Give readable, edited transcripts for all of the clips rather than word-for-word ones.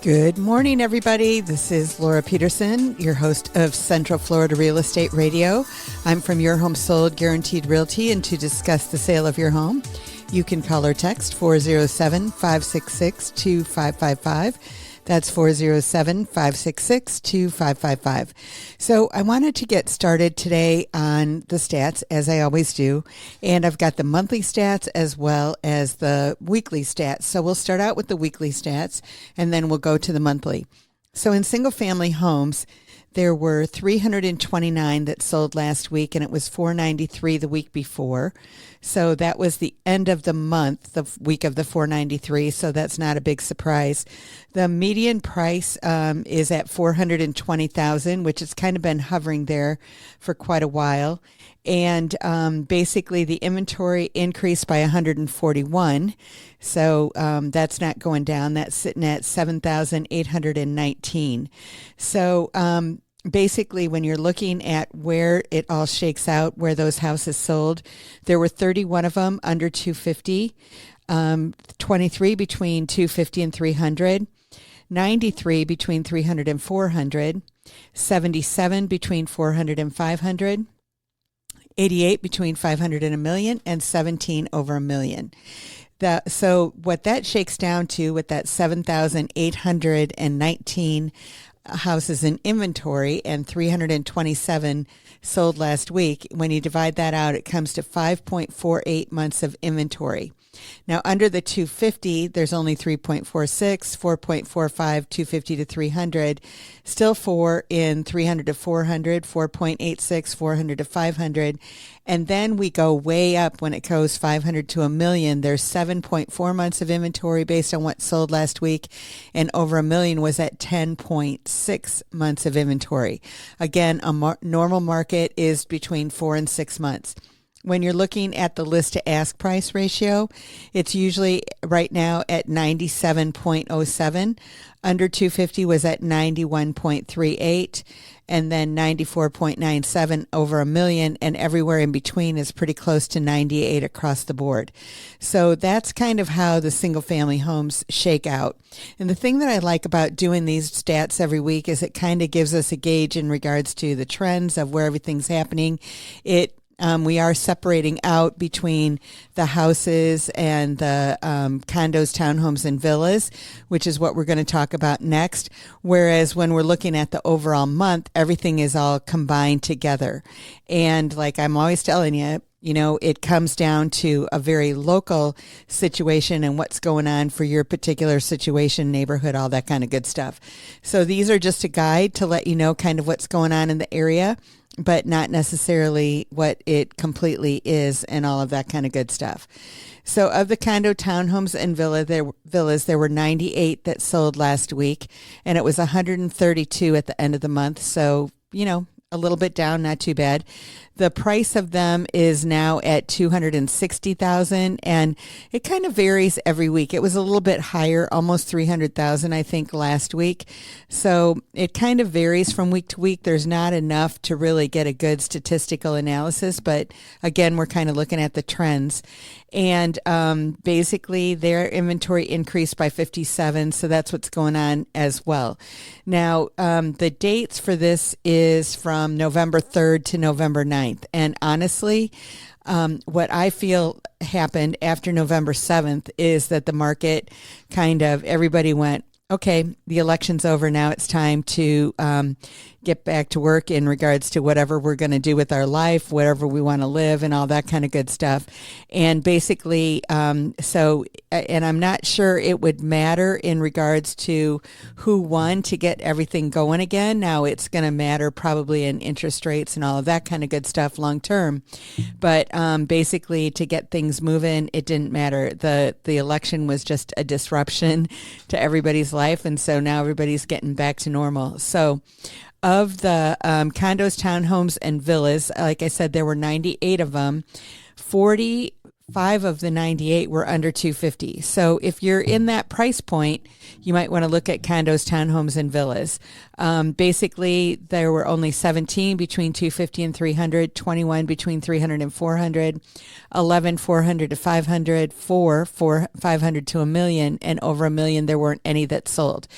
Good morning, everybody. This is Laura Peterson, your host of Central Florida Real Estate Radio. I'm from Your Home Sold Guaranteed Realty, and to discuss the sale of your home, you can call or text 407-566-2555. That's 407-566-2555. So I wanted to get started today on the stats, as I always do. And I've got the monthly stats as well as the weekly stats. So we'll start out with the weekly stats, and then we'll go to the monthly. So in single-family homes, there were 329 that sold last week, and it was 493 the week before. So that was the end of the month, the week of the 493, so that's not a big surprise. The median price is at 420,000, which has kind of been hovering there for quite a while. And basically the inventory increased by 141. So that's not going down. That's sitting at 7,819. So basically, when you're looking at where it all shakes out, where those houses sold, there were 31 of them under 250, 23 between 250 and 300, 93 between 300 and 400, 77 between 400 and 500, 88 between 500 and a million, and 17 over a million. So what that shakes down to with that 7,819 houses in inventory and 327 sold last week, when you divide that out, it comes to 5.48 months of inventory. Now, under the 250, there's only 3.46, 4.45, 250 to 300, still 4 in 300 to 400, 4.86, 400 to 500. And then we go way up when it goes 500 to a million. There's 7.4 months of inventory based on what sold last week, and over a million was at 10.6 months of inventory. Again, a normal market is between 4 and 6 months. When you're looking at the list to ask price ratio, it's usually right now at 97.07. Under 250 was at 91.38, and then 94.97 over a million, and everywhere in between is pretty close to 98 across the board. So that's kind of how the single family homes shake out. And the thing that I like about doing these stats every week is it kind of gives us a gauge in regards to the trends of where everything's happening. We are separating out between the houses and the condos, townhomes, and villas, which is what we're going to talk about next. Whereas when we're looking at the overall month, everything is all combined together. And like I'm always telling you, it comes down to a very local situation and what's going on for your particular situation, neighborhood, all that kind of good stuff. So these are just a guide to let you know kind of what's going on in the area, but not necessarily what it completely is and all of that kind of good stuff. So of the condo, townhomes, and villas, there were 98 that sold last week, and it was 132 at the end of the month. So, a little bit down, not too bad. The price of them is now at $260,000, and it kind of varies every week. It was a little bit higher, almost $300,000, I think, last week. So it kind of varies from week to week. There's not enough to really get a good statistical analysis, but again, we're kind of looking at the trends. And basically, their inventory increased by 57, so that's what's going on as well. Now, the dates for this is from November 3rd to November 9th. And honestly, what I feel happened after November 7th is that the market everybody went, okay, the election's over now. It's time to get back to work in regards to whatever we're going to do with our life, whatever we want to live, and all that kind of good stuff. And basically, and I'm not sure it would matter in regards to who won to get everything going again. Now it's going to matter probably in interest rates and all of that kind of good stuff long term. But basically, to get things moving, it didn't matter. The election was just a disruption to everybody's life, and so now everybody's getting back to normal. So of the condos, townhomes, and villas, like I said, there were 98 of them. 45 of the 98 were under 250. So if you're in that price point, you might want to look at condos, townhomes, and villas. Basically, there were only 17 between 250 and 300, 21 between 300 and 400, 11 400 to 500, 4 500 to a million, and over a million, there weren't any that sold.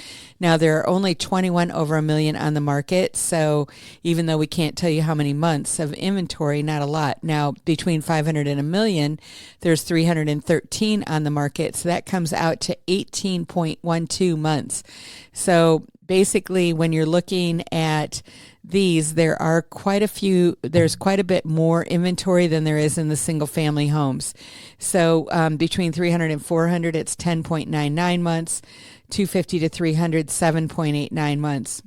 Now, there are only 21 over a million on the market. So even though we can't tell you how many months of inventory, not a lot. Now, between 500 and a million, there's 313 on the market. So that comes out to 18.12 months. So basically, when you're looking at these, there's quite a bit more inventory than there is in the single family homes. So between 300 and 400, it's 10.99 months, 250 to 300, 7.89 months.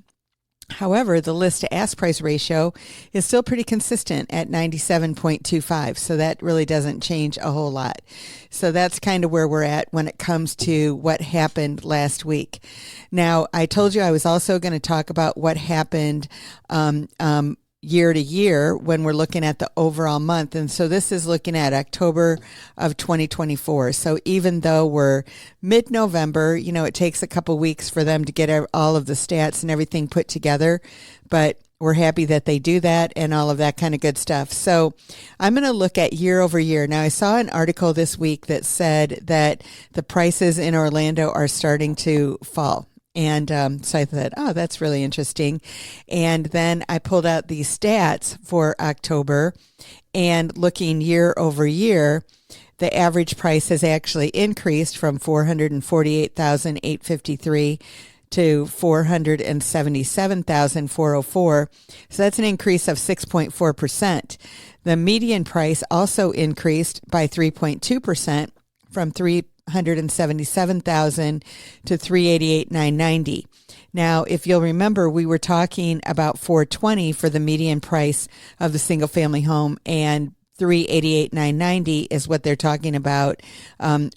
However, the list to ask price ratio is still pretty consistent at 97.25. So that really doesn't change a whole lot. So that's kind of where we're at when it comes to what happened last week. Now, I told you I was also going to talk about what happened year to year when we're looking at the overall month. And so this is looking at October of 2024. So even though we're mid-November, it takes a couple weeks for them to get all of the stats and everything put together, but we're happy that they do that and all of that kind of good stuff. So I'm going to look at year over year. Now, I saw an article this week that said that the prices in Orlando are starting to fall. And so I thought, oh, that's really interesting. And then I pulled out these stats for October, and looking year over year, the average price has actually increased from $448,853 to $477,404. So that's an increase of 6.4%. The median price also increased by 3.2% from $377,000 to $388,990. Now, if you'll remember, we were talking about $420 for the median price of the single family home, and $388,990 is what they're talking about,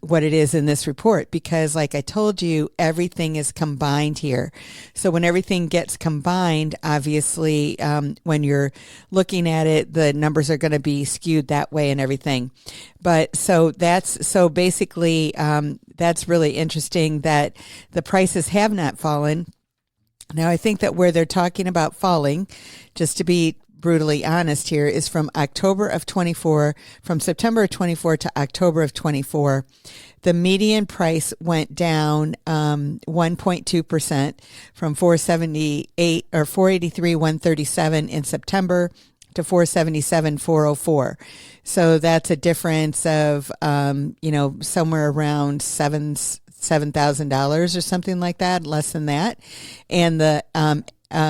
what it is in this report, because like I told you, everything is combined here. So when everything gets combined, obviously, when you're looking at it, the numbers are going to be skewed that way and everything. But so basically, that's really interesting that the prices have not fallen. Now, I think that where they're talking about falling, just to be brutally honest here, is from October of 24, from September of 24 to October of 24. The median price went down 1.2% from 478 or 483,137 in September to 477,404. So that's a difference of somewhere around $7,000 or something like that, less than that. And the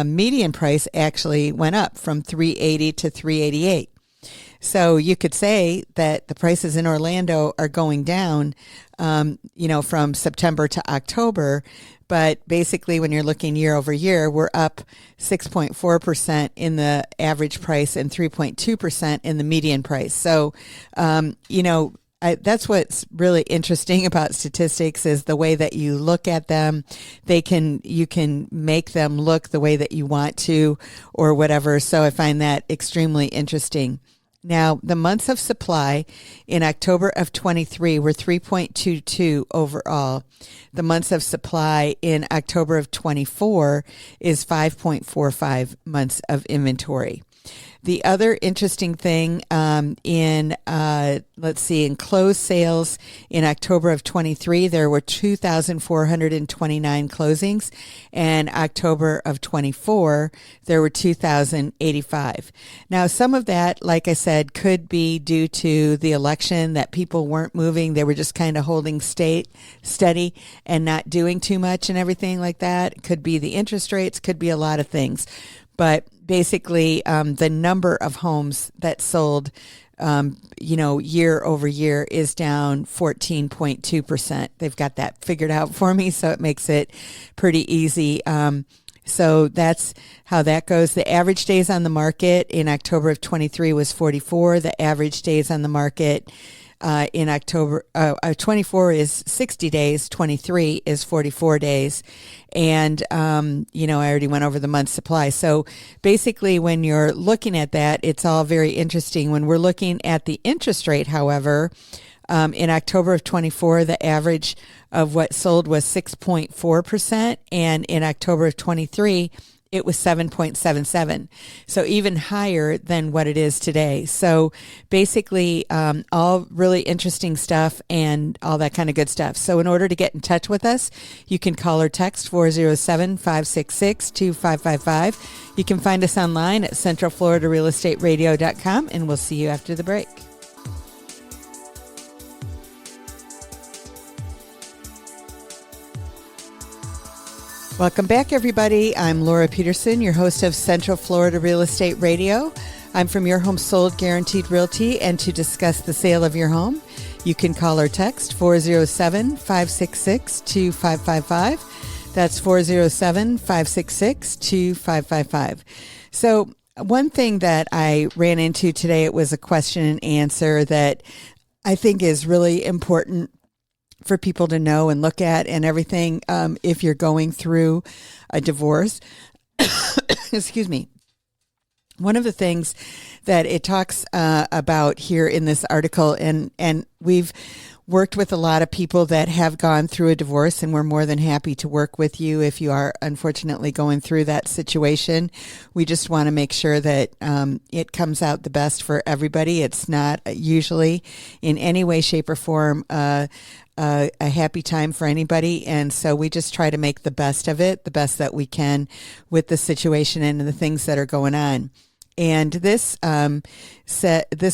median price actually went up from 380 to 388. So you could say that the prices in Orlando are going down, from September to October. But basically, when you're looking year over year, we're up 6.4% in the average price and 3.2% in the median price. So, that's what's really interesting about statistics is the way that you look at them. You can make them look the way that you want to or whatever. So I find that extremely interesting. Now, the months of supply in October of 23 were 3.22 overall. The months of supply in October of 24 is 5.45 months of inventory. The other interesting thing in closed sales in October of 23, there were 2,429 closings, and October of 24, there were 2,085. Now, some of that, like I said, could be due to the election, that people weren't moving. They were just kind of holding steady and not doing too much and everything like that. It could be the interest rates, could be a lot of things. But basically, the number of homes that sold, year over year is down 14.2%. They've got that figured out for me, so it makes it pretty easy. So that's how that goes. The average days on the market in October of 23 was 44. The average days on the market in October 24 is 60 days, 23 is 44 days. And, I already went over the month supply. So basically, when you're looking at that, it's all very interesting. When we're looking at the interest rate, however, in October of 24, the average of what sold was 6.4%. And in October of 23, it was 7.77. So even higher than what it is today. So basically, all really interesting stuff and all that kind of good stuff. So in order to get in touch with us, you can call or text 407-566-2555. You can find us online at centralfloridarealestateradio.com, and we'll see you after the break. Welcome back, everybody. I'm Laura Peterson, your host of Central Florida Real Estate Radio. I'm from Your Home Sold Guaranteed Realty, and to discuss the sale of your home, you can call or text 407-566-2555. That's 407-566-2555. So one thing that I ran into today, it was a question and answer that I think is really important for people to know and look at and everything if you're going through a divorce. Excuse me. One of the things that it talks about here in this article, and we've worked with a lot of people that have gone through a divorce, and we're more than happy to work with you if you are unfortunately going through that situation. We just want to make sure that it comes out the best for everybody. It's not usually in any way, shape, or form a happy time for anybody. And so we just try to make the best of it, the best that we can with the situation and the things that are going on. And this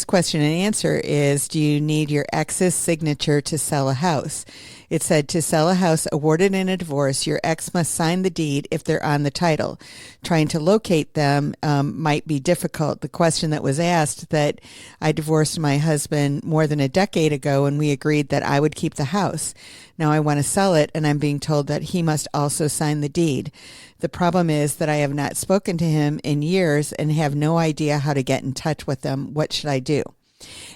question and answer is, do you need your ex's signature to sell a house? It said, to sell a house awarded in a divorce, your ex must sign the deed if they're on the title. Trying to locate them might be difficult. The question that was asked, that I divorced my husband more than a decade ago, and we agreed that I would keep the house. Now I want to sell it, and I'm being told that he must also sign the deed. The problem is that I have not spoken to him in years and have no idea how to get in touch with him. What should I do?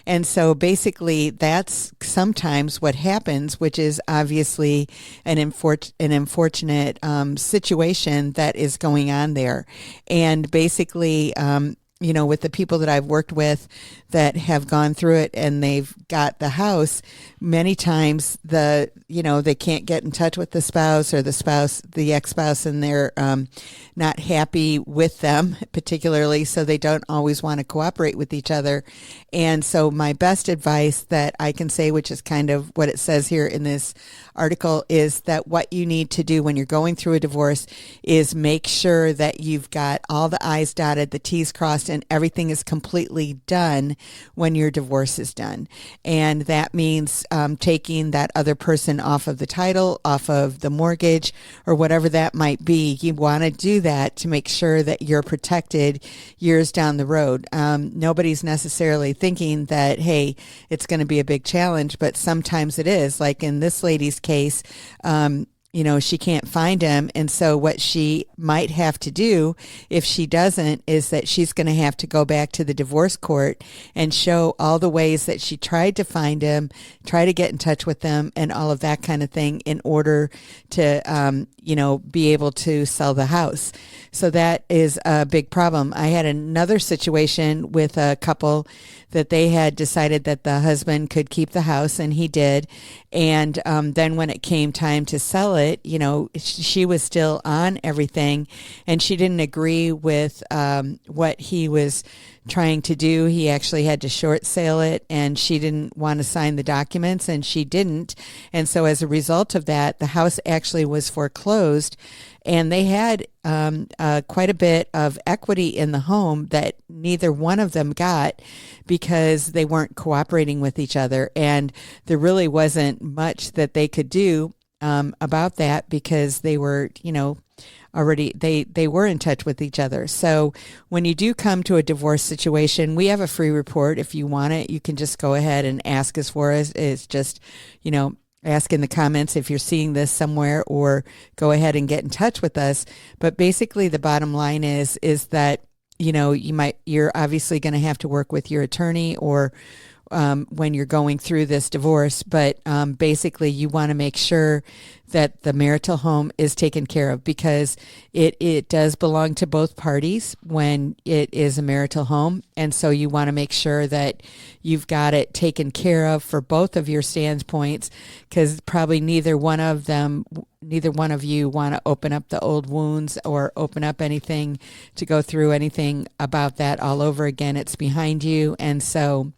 And so basically that's sometimes what happens, which is obviously an unfortunate situation that is going on there. And basically, with the people that I've worked with that have gone through it and they've got the house, many times they can't get in touch with the spouse, or the ex-spouse, and they're not happy with them particularly, so they don't always want to cooperate with each other. And so my best advice that I can say, which is kind of what it says here in this article, is that what you need to do when you're going through a divorce is make sure that you've got all the I's dotted, the T's crossed, and everything is completely done when your divorce is done. And that means taking that other person off of the title, off of the mortgage, or whatever that might be. You want to do that to make sure that you're protected years down the road. Nobody's necessarily thinking that, hey, it's going to be a big challenge, but sometimes it is. Like in this lady's case, she can't find him. And so what she might have to do, if she doesn't, is that she's going to have to go back to the divorce court and show all the ways that she tried to find him, try to get in touch with them, and all of that kind of thing in order to, be able to sell the house. So that is a big problem. I had another situation with a couple that they had decided that the husband could keep the house, and he did. And then when it came time to sell it, she was still on everything, and she didn't agree with what he was trying to do. He actually had to short sale it, and she didn't want to sign the documents, and she didn't. And so as a result of that, the house actually was foreclosed, and they had quite a bit of equity in the home that neither one of them got because they weren't cooperating with each other. And there really wasn't much that they could do about that, because they were, already they were in touch with each other. So when you do come to a divorce situation, we have a free report. If you want it, you can just go ahead and ask us for it. It's just, ask in the comments if you're seeing this somewhere, or go ahead and get in touch with us. But basically the bottom line is that, you're obviously going to have to work with your attorney or when you're going through this divorce. But basically, you want to make sure that the marital home is taken care of, because it does belong to both parties when it is a marital home. And so you want to make sure that you've got it taken care of for both of your standpoints, because probably neither one of you want to open up the old wounds or open up anything to go through anything about that all over again. It's behind you. And so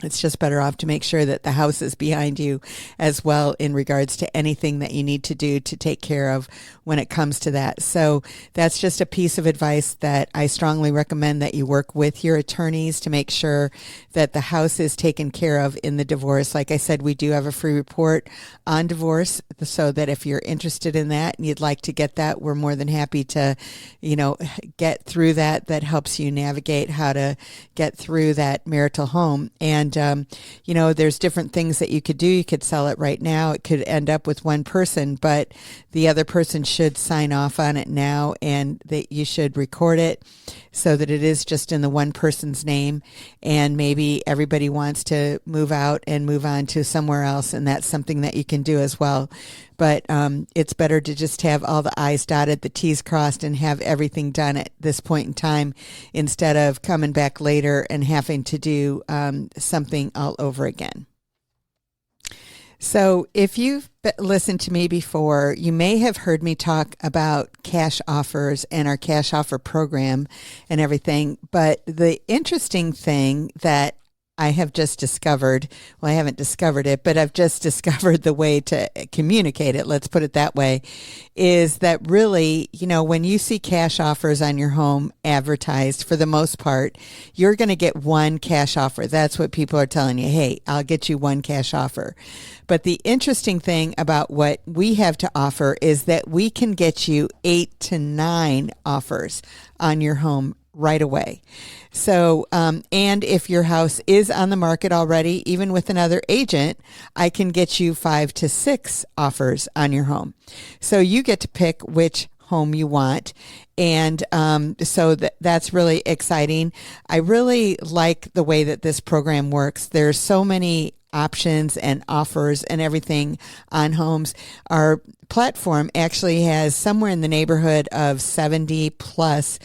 it's just better off to make sure that the house is behind you as well in regards to anything that you need to do to take care of when it comes to that. So that's just a piece of advice that I strongly recommend that you work with your attorneys to make sure that the house is taken care of in the divorce. Like I said, we do have a free report on divorce, so that if you're interested in that and you'd like to get that, we're more than happy to, get through that. That helps you navigate how to get through that marital home. And there's different things that you could do. You could sell it right now. It could end up with one person, but the other person should sign off on it now, and that you should record it so that it is just in the one person's name. And maybe everybody wants to move out and move on to somewhere else, and that's something that you can do as well. But it's better to just have all the I's dotted, the T's crossed, and have everything done at this point in time, instead of coming back later and having to do something all over again. So if you've listened to me before, you may have heard me talk about cash offers and our cash offer program and everything. But the interesting thing that I have just discovered, well, I haven't discovered it, but I've just discovered the way to communicate it, let's put it that way, is that really, when you see cash offers on your home advertised, for the most part, you're going to get one cash offer. That's what people are telling you. Hey, I'll get you one cash offer. But the interesting thing about what we have to offer is that we can get you 8 to 9 offers on your home right away. So, and if your house is on the market already, even with another agent, I can get you 5 to 6 offers on your home. So you get to pick which home you want. And so that's really exciting. I really like the way that this program works. There's so many options and offers and everything on homes. Our platform actually has somewhere in the neighborhood of 70 plus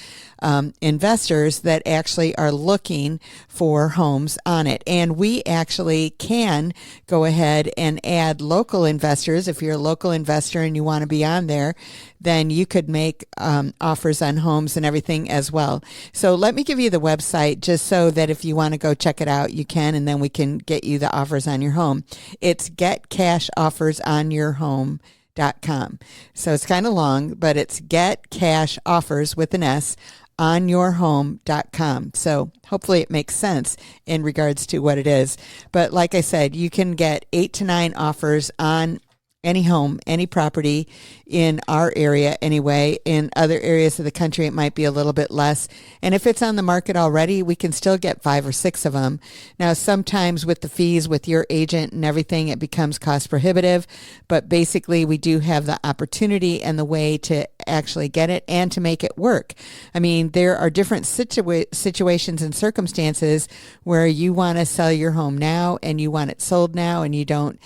investors that actually are looking for homes on it. And we actually can go ahead and add local investors. If you're a local investor and you want to be on there, then you could make offers on homes and everything as well. So let me give you the website just so that if you want to go check it out, you can, and then we can get you the offers on your home. It's getcashoffersonyourhome.com. So it's kind of long, but it's getcashoffers with an S onyourhome.com. So hopefully it makes sense in regards to what it is. But like I said, you can get 8 to 9 offers on any home, any property in our area anyway. In other areas of the country, it might be a little bit less. And if it's on the market already, we can still get 5 or 6 of them. Now, sometimes with the fees with your agent and everything, it becomes cost prohibitive. But basically, we do have the opportunity and the way to actually get it and to make it work. I mean, there are different situations and circumstances where you want to sell your home now and you want it sold now and you don't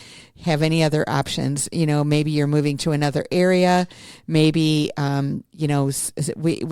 have any other options. Maybe you're moving to another area. Maybe, I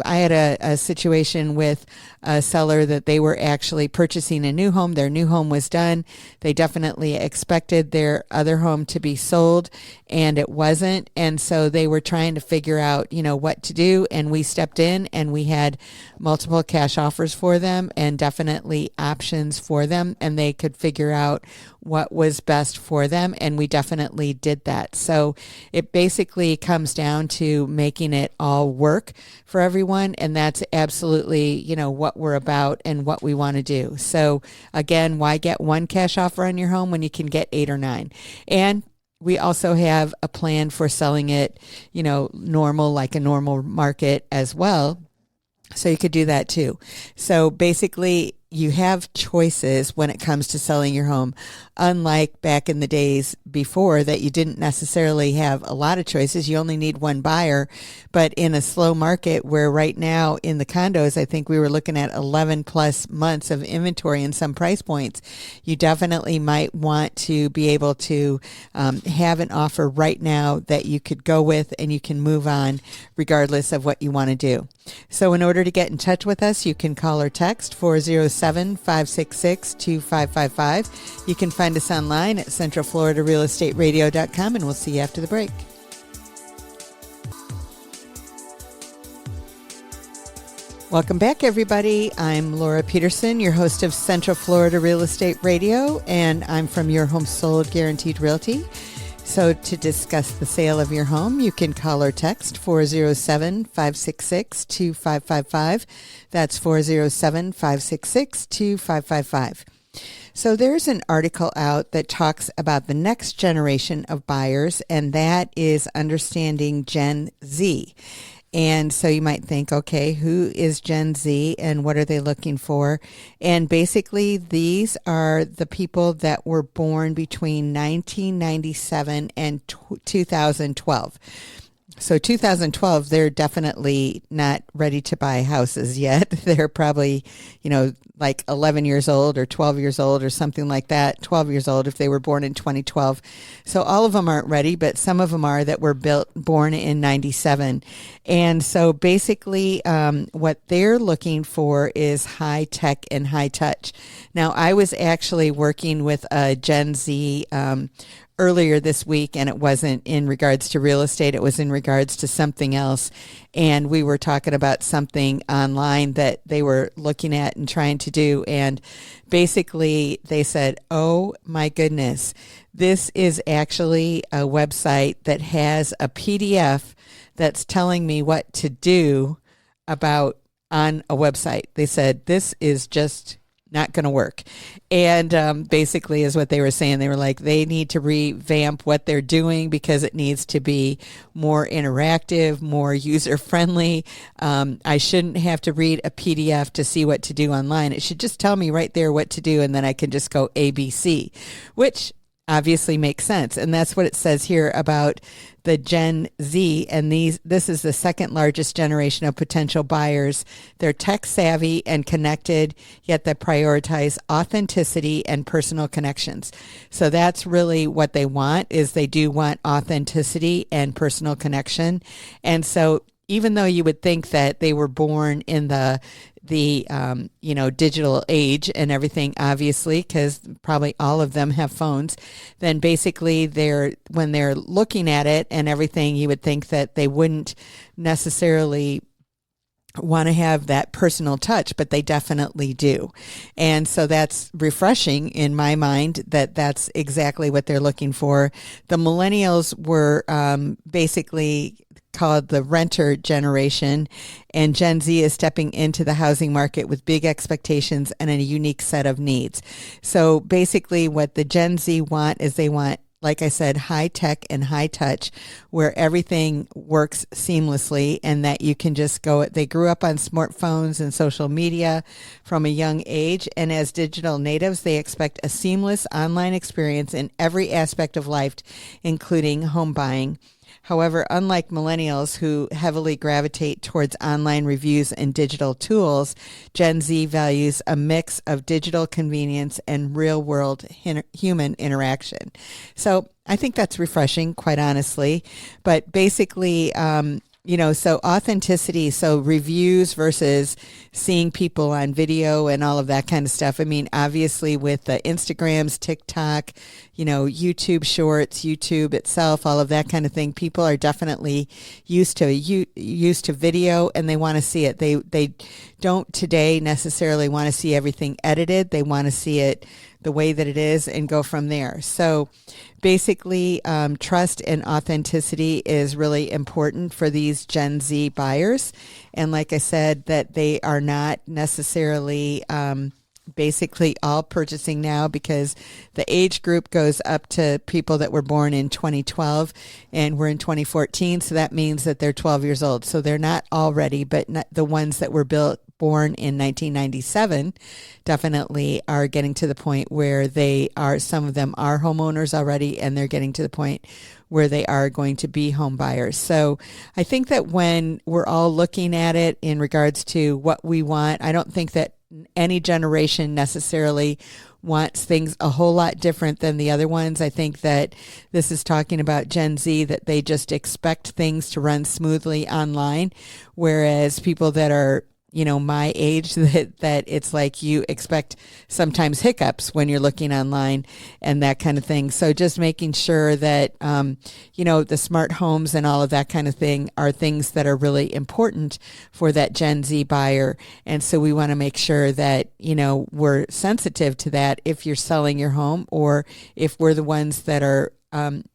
had a situation with a seller that they were actually purchasing a new home. Their new home was done. They definitely expected their other home to be sold, and it wasn't. And so they were trying to figure out, what to do. And we stepped in and we had multiple cash offers for them and definitely options for them. And they could figure out what was best for them. And we definitely did that. So it basically comes down to making it all work for everyone. And that's absolutely, what we're about and what we want to do. So again, why get one cash offer on your home when you can get 8 or 9? And we also have a plan for selling it, normal, like a normal market as well. So you could do that too. So basically, you have choices when it comes to selling your home, unlike back in the days before that you didn't necessarily have a lot of choices. You only need one buyer. But in a slow market where right now in the condos, I think we were looking at 11 plus months of inventory in some price points, you definitely might want to be able to have an offer right now that you could go with and you can move on regardless of what you want to do. So in order to get in touch with us, you can call or text 407-566-2555. You can find us online at centralfloridarealestateradio.com, and we'll see you after the break. Welcome back, everybody. I'm Laura Peterson, your host of Central Florida Real Estate Radio, and I'm from Your Home Sold Guaranteed Realty. So to discuss the sale of your home, you can call or text 407-566-2555. That's 407-566-2555. So there's an article out that talks about the next generation of buyers, and that is understanding Gen Z. And so you might think, okay, who is Gen Z and what are they looking for? And basically, these are the people that were born between 1997 and 2012. So 2012, they're definitely not ready to buy houses yet. They're probably, like 11 years old or 12 years old or something like that, 12 years old if they were born in 2012. So all of them aren't ready, but some of them are that were born in 97. And so basically what they're looking for is high tech and high touch. Now, I was actually working with a Gen Z earlier this week, and it wasn't in regards to real estate. It was in regards to something else. And we were talking about something online that they were looking at and trying to do. And basically they said, oh my goodness, this is actually a website that has a PDF that's telling me what to do about on a website. They said, this is just not going to work. And basically is what they were saying. They were like, they need to revamp what they're doing because it needs to be more interactive, more user friendly. I shouldn't have to read a PDF to see what to do online. It should just tell me right there what to do, and then I can just go ABC, which obviously makes sense. And that's what it says here about the Gen Z. And this is the second largest generation of potential buyers. They're tech savvy and connected, yet they prioritize authenticity and personal connections. So that's really what they want, is they do want authenticity and personal connection. And so even though you would think that they were born in the digital age and everything, obviously, because probably all of them have phones, then basically when they're looking at it and everything, you would think that they wouldn't necessarily want to have that personal touch, but they definitely do. And so that's refreshing in my mind that that's exactly what they're looking for. The millennials were basically called the renter generation, and Gen Z is stepping into the housing market with big expectations and a unique set of needs. So basically what the Gen Z want is they want, like I said, high tech and high touch, where everything works seamlessly and that you can just go. They grew up on smartphones and social media from a young age, and as digital natives, they expect a seamless online experience in every aspect of life, including home buying. However, unlike millennials who heavily gravitate towards online reviews and digital tools, Gen Z values a mix of digital convenience and real-world human interaction. So I think that's refreshing, quite honestly. But basically, so authenticity, so reviews versus seeing people on video and all of that kind of stuff. I mean, obviously with the Instagrams, TikTok, YouTube Shorts, YouTube itself, all of that kind of thing, people are definitely used to video, and they want to see it. They don't today necessarily want to see everything edited. They want to see it the way that it is and go from there. So basically, trust and authenticity is really important for these Gen Z buyers. And like I said, that they are not necessarily basically all purchasing now, because the age group goes up to people that were born in 2012 and we're in 2014. So that means that they're 12 years old. So they're not all ready, but not the ones that were born in 1997 definitely are getting to the point where some of them are homeowners already, and they're getting to the point where they are going to be home buyers. So I think that when we're all looking at it in regards to what we want, I don't think that any generation necessarily wants things a whole lot different than the other ones. I think that this is talking about Gen Z, that they just expect things to run smoothly online, whereas people that are my age, that it's like you expect sometimes hiccups when you're looking online and that kind of thing. So just making sure that, the smart homes and all of that kind of thing are things that are really important for that Gen Z buyer. And so we want to make sure that, we're sensitive to that if you're selling your home, or if we're the ones that are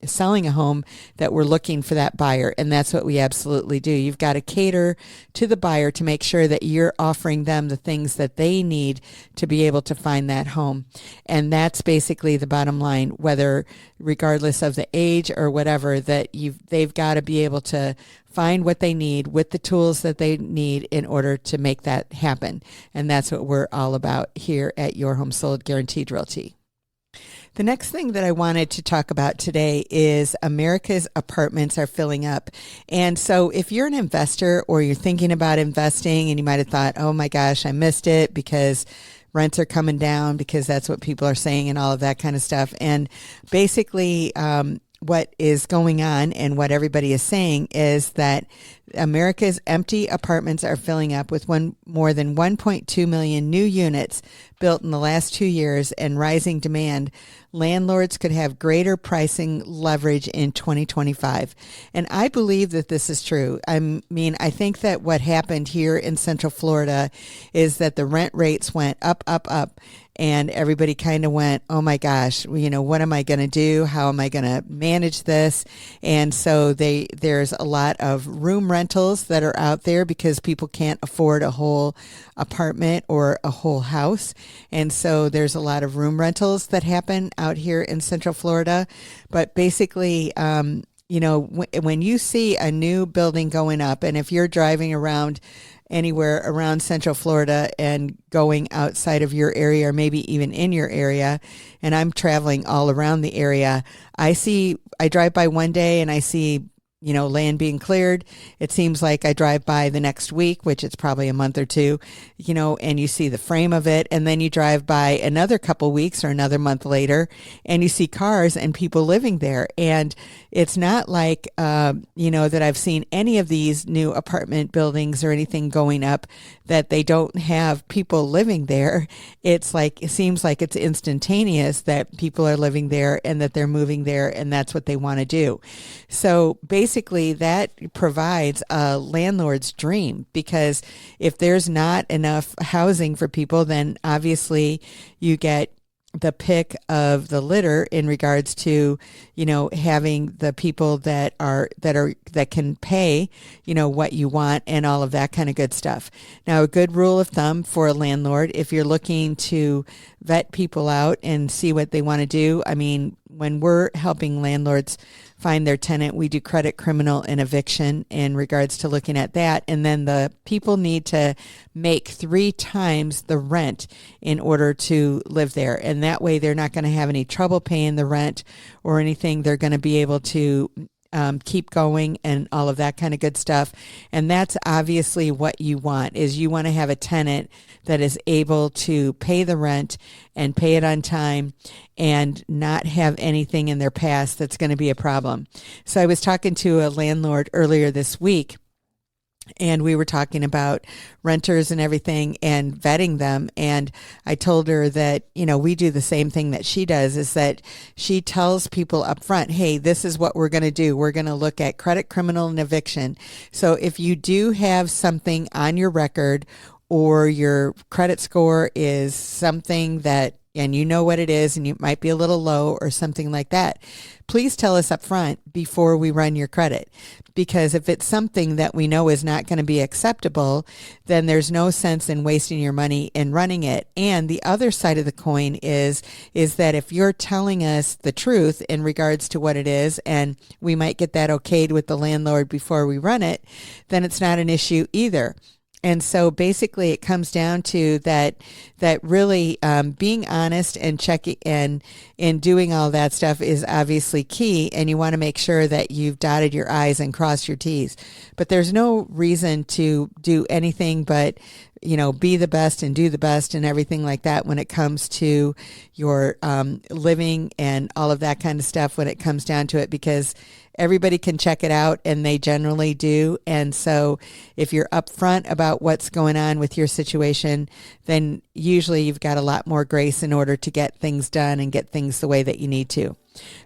selling a home, that we're looking for that buyer. And that's what we absolutely do. You've got to cater to the buyer to make sure that you're offering them the things that they need to be able to find that home. And that's basically the bottom line, whether regardless of the age or whatever, that they've got to be able to find what they need with the tools that they need in order to make that happen. And that's what we're all about here at Your Home Sold Guaranteed Realty. The next thing that I wanted to talk about today is America's apartments are filling up. And so if you're an investor or you're thinking about investing and you might have thought, oh my gosh, I missed it because rents are coming down, because that's what people are saying and all of that kind of stuff. And basically, what is going on and what everybody is saying is that America's empty apartments are filling up with more than 1.2 million new units built in the last 2 years and rising demand. Landlords could have greater pricing leverage in 2025. And I believe that this is true. I think that what happened here in Central Florida is that the rent rates went up, and everybody kind of went, oh my gosh, what am I going to do? How am I going to manage this? And so there's a lot of room rentals that are out there because people can't afford a whole apartment or a whole house. And so there's a lot of room rentals that happen out here in Central Florida. But basically, when you see a new building going up, and if you're driving around anywhere around Central Florida and going outside of your area, or maybe even in your area, and I'm traveling all around the area, I drive by one day and I see land being cleared. It seems like I drive by the next week, which it's probably a month or two, and you see the frame of it. And then you drive by another couple weeks or another month later, and you see cars and people living there. And it's not like, that I've seen any of these new apartment buildings or anything going up that they don't have people living there. It seems like it's instantaneous that people are living there and that they're moving there, and that's what they want to do. So basically that provides a landlord's dream, because if there's not enough housing for people, then obviously you get the pick of the litter in regards to, having the people that can pay, what you want and all of that kind of good stuff. Now, a good rule of thumb for a landlord, if you're looking to vet people out and see what they want to do, when we're helping landlords find their tenant, we do credit, criminal, and eviction in regards to looking at that. And then the people need to make 3 times the rent in order to live there. And that way they're not going to have any trouble paying the rent or anything. They're going to be able to keep going and all of that kind of good stuff. And that's obviously what you want, is you want to have a tenant that is able to pay the rent and pay it on time and not have anything in their past that's going to be a problem. So I was talking to a landlord earlier this week, and we were talking about renters and everything and vetting them. And I told her that, we do the same thing that she does, is that she tells people up front, hey, this is what we're going to do. We're going to look at credit, criminal, and eviction. So if you do have something on your record, or your credit score is something that, and you know what it is, and you might be a little low or something like that, please tell us up front before we run your credit. Because if it's something that we know is not going to be acceptable, then there's no sense in wasting your money in running it. And the other side of the coin is that if you're telling us the truth in regards to what it is, and we might get that okayed with the landlord before we run it, then it's not an issue either. And so basically it comes down to that really being honest and checking and in doing all that stuff is obviously key. And you want to make sure that you've dotted your I's and crossed your T's. But there's no reason to do anything but, be the best and do the best and everything like that when it comes to your living and all of that kind of stuff when it comes down to it, because everybody can check it out, and they generally do. And so if you're upfront about what's going on with your situation, then usually you've got a lot more grace in order to get things done and get things the way that you need to.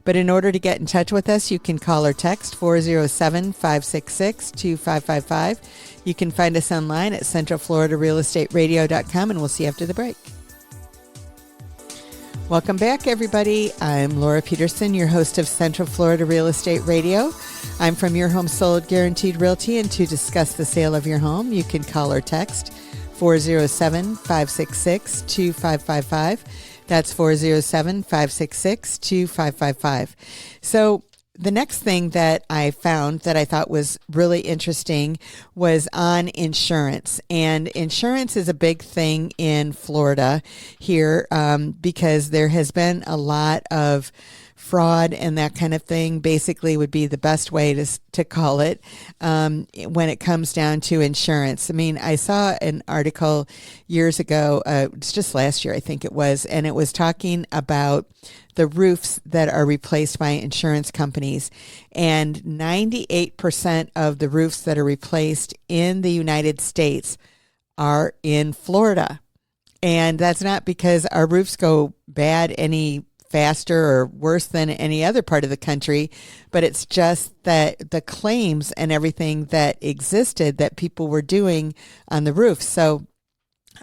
But in order to get in touch with us, you can call or text 407-566-2555. You can find us online at centralfloridarealestateradio.com, and we'll see you after the break. Welcome back, everybody. I'm Laura Peterson, your host of Central Florida Real Estate Radio. I'm from Your Home Sold Guaranteed Realty, and to discuss the sale of your home, you can call or text 407-566-2555. That's 407-566-2555. So the next thing that I found that I thought was really interesting was on insurance. And insurance is a big thing in Florida here because there has been a lot of fraud and that kind of thing, basically would be the best way to call it when it comes down to insurance. I mean, I saw an article years ago, it's just last year I think it was, and it was talking about the roofs that are replaced by insurance companies. And 98% of the roofs that are replaced in the United States are in Florida. And that's not because our roofs go bad any faster or worse than any other part of the country, but it's just that the claims and everything that existed that people were doing on the roof. So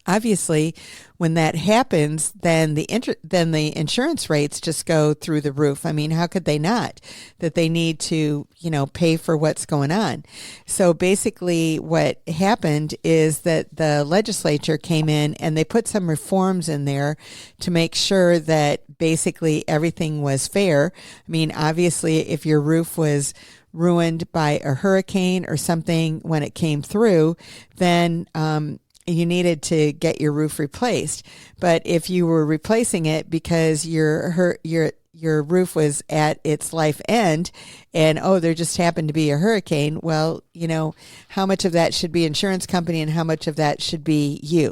obviously, when that happens, then the insurance rates just go through the roof. I mean, how could they not? That they need to, pay for what's going on. So basically what happened is that the legislature came in and they put some reforms in there to make sure that basically everything was fair. I mean, obviously, if your roof was ruined by a hurricane or something when it came through, then you needed to get your roof replaced. But if you were replacing it because your roof was at its life end and, there just happened to be a hurricane, well, how much of that should be insurance company and how much of that should be you?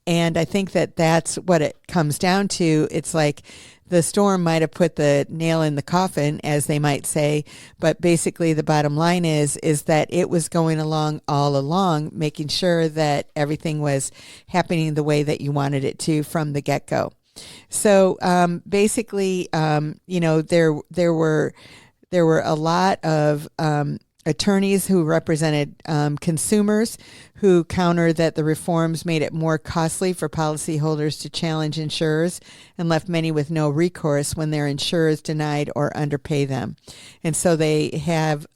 And I think that that's what it comes down to. It's like the storm might have put the nail in the coffin, as they might say, but basically the bottom line is that it was going along all along, making sure that everything was happening the way that you wanted it to from the get-go. So basically, there were a lot of attorneys who represented consumers who countered that the reforms made it more costly for policyholders to challenge insurers and left many with no recourse when their insurers denied or underpay them. And so they have,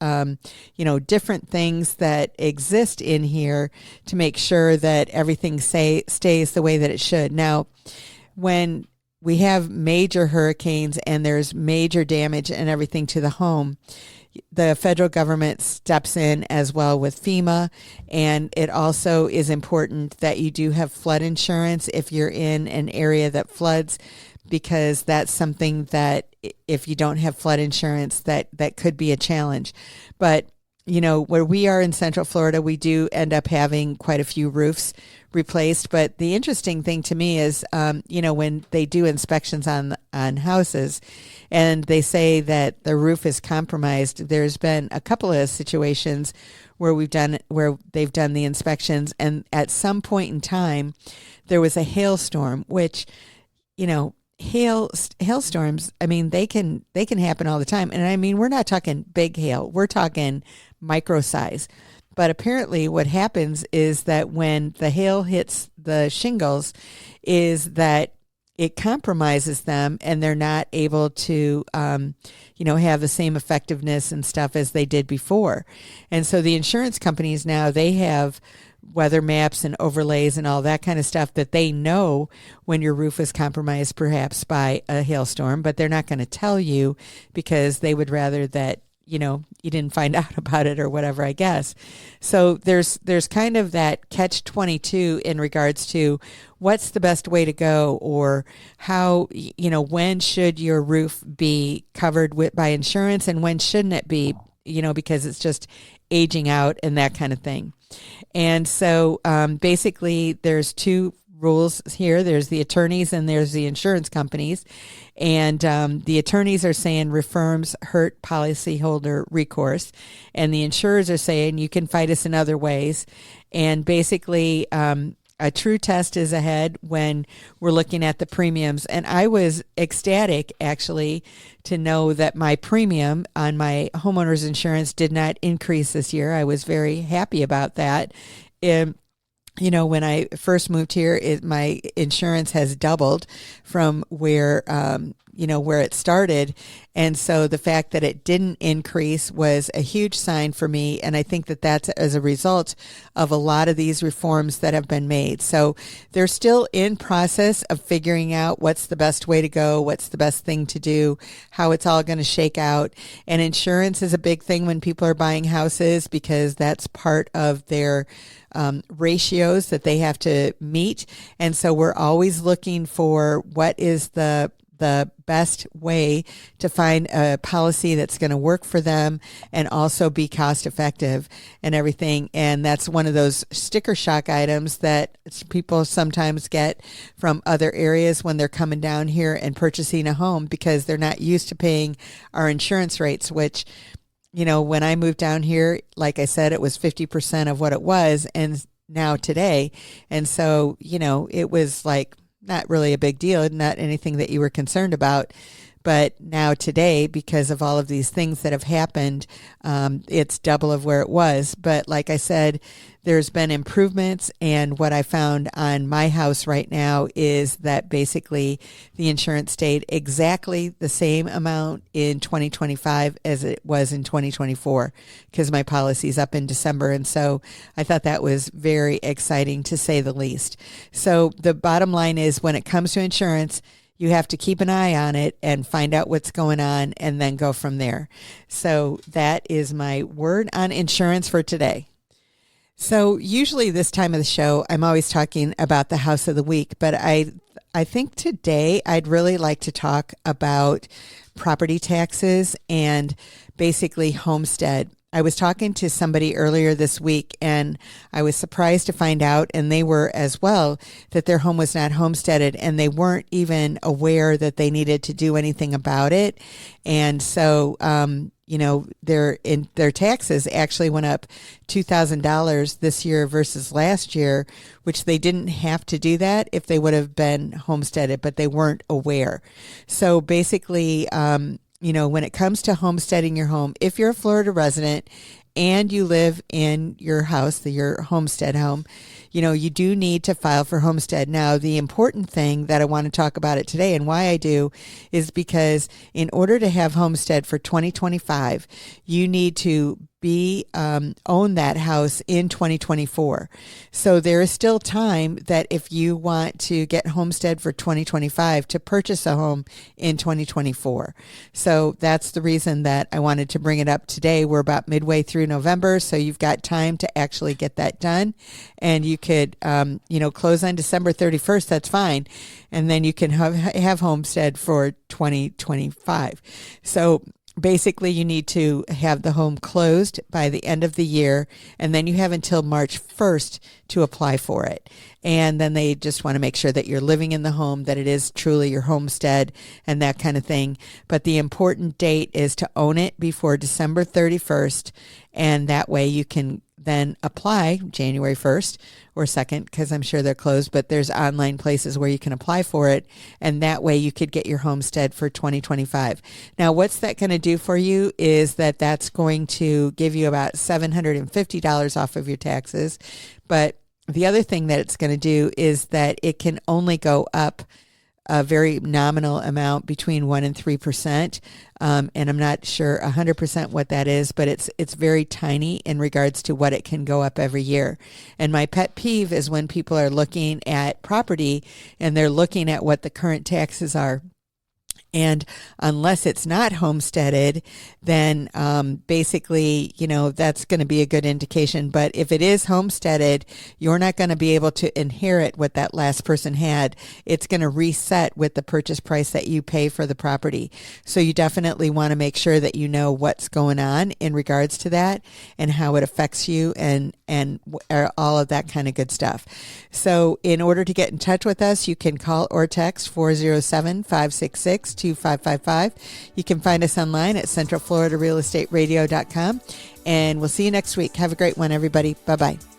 different things that exist in here to make sure that everything stays the way that it should. Now, when we have major hurricanes and there's major damage and everything to the home, the federal government steps in as well with FEMA, and it also is important that you do have flood insurance if you're in an area that floods, because that's something that if you don't have flood insurance, that could be a challenge. But where we are in Central Florida, we do end up having quite a few roofs replaced. But the interesting thing to me is, when they do inspections on houses and they say that the roof is compromised, there's been a couple of situations where they've done the inspections, and at some point in time, there was a hailstorm, which, hailstorms, I mean, they can happen all the time. And I mean, we're not talking big hail. We're talking micro size. But apparently what happens is that when the hail hits the shingles is that it compromises them and they're not able to, have the same effectiveness and stuff as they did before. And so the insurance companies now, they have weather maps and overlays and all that kind of stuff that they know when your roof is compromised perhaps by a hailstorm, but they're not going to tell you because they would rather that you didn't find out about it or whatever, I guess. So there's kind of that catch-22 in regards to what's the best way to go, or how, when should your roof be covered by insurance and when shouldn't it be, because it's just aging out and that kind of thing. And so basically there's two rules here. There's the attorneys and there's the insurance companies. And the attorneys are saying reforms hurt policyholder recourse. And the insurers are saying you can fight us in other ways. And basically, a true test is ahead when we're looking at the premiums. And I was ecstatic, actually, to know that my premium on my homeowner's insurance did not increase this year. I was very happy about that. When I first moved here, my insurance has doubled from where it started. And so the fact that it didn't increase was a huge sign for me. And I think that that's as a result of a lot of these reforms that have been made. So they're still in process of figuring out what's the best way to go, what's the best thing to do, how it's all going to shake out. And insurance is a big thing when people are buying houses, because that's part of their ratios that they have to meet. And so we're always looking for what is the best way to find a policy that's going to work for them and also be cost effective and everything. And that's one of those sticker shock items that people sometimes get from other areas when they're coming down here and purchasing a home, because they're not used to paying our insurance rates, which, when I moved down here, like I said, it was 50% of what it was, and now today. And so, it was like not really a big deal, not anything that you were concerned about. But now today, because of all of these things that have happened, it's double of where it was. But like I said, there's been improvements. And what I found on my house right now is that basically the insurance stayed exactly the same amount in 2025 as it was in 2024, because my policy's up in December. And so I thought that was very exciting, to say the least. So the bottom line is, when it comes to insurance, you have to keep an eye on it and find out what's going on and then go from there. So that is my word on insurance for today. So usually this time of the show, I'm always talking about the house of the week, but I think today I'd really like to talk about property taxes and basically homestead. I was talking to somebody earlier this week, and I was surprised to find out, and they were as well, that their home was not homesteaded, and they weren't even aware that they needed to do anything about it. And so, their taxes actually went up $2,000 this year versus last year, which they didn't have to do that if they would have been homesteaded, but they weren't aware. So basically, when it comes to homesteading your home, if you're a Florida resident and you live in your house, your homestead home, you do need to file for homestead. Now, the important thing that I want to talk about it today, and why I do, is because in order to have homestead for 2025, you need to own that house in 2024. So there is still time that if you want to get homestead for 2025 to purchase a home in 2024. So that's the reason that I wanted to bring it up today. We're about midway through November, so you've got time to actually get that done. And you could, close on December 31st. That's fine. And then you can have homestead for 2025. So basically, you need to have the home closed by the end of the year, and then you have until March 1st to apply for it. And then they just want to make sure that you're living in the home, that it is truly your homestead and that kind of thing. But the important date is to own it before December 31st, and that way you can then apply January 1st or 2nd, because I'm sure they're closed, but there's online places where you can apply for it, and that way you could get your homestead for 2025. Now, what's that going to do for you is that's going to give you about $750 off of your taxes, but the other thing that it's going to do is that it can only go up a very nominal amount, between 1% and 3%. And I'm not sure 100% what that is, but it's very tiny in regards to what it can go up every year. And my pet peeve is when people are looking at property and they're looking at what the current taxes are, And unless it's not homesteaded, then basically, that's going to be a good indication. But if it is homesteaded, you're not going to be able to inherit what that last person had. It's going to reset with the purchase price that you pay for the property. So you definitely want to make sure that you know what's going on in regards to that and how it affects you and all of that kind of good stuff. So in order to get in touch with us, you can call or text 407-566-2555. You can find us online at centralfloridarealestateradio.com. And we'll see you next week. Have a great one, everybody. Bye-bye.